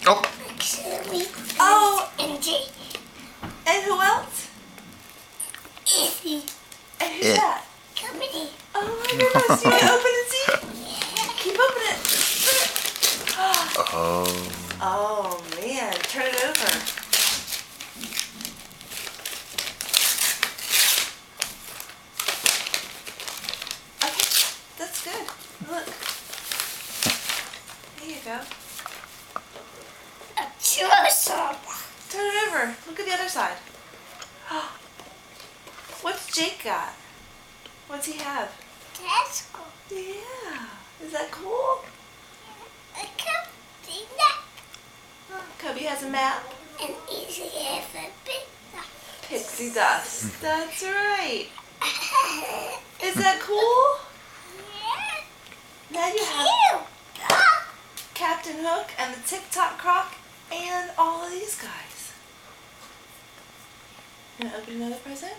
Oh. Oh. And G. And who else? Izzy. And who's that? Company. Oh my goodness. You want to open and see? Keep opening it. Oh. Oh man. Turn it over. Okay. That's good. Look. There you go. A Jerusalem. Turn it over. Look at the other side. What's Jake got? What's he have? That's cool. Yeah. Is that cool? A company that. Cubby has a map. And Izzy has a big Pixie dust. That's right. Is that cool? Yeah. Now you have Cute. Captain Hook and the TikTok Croc and all of these guys. You want to open another present?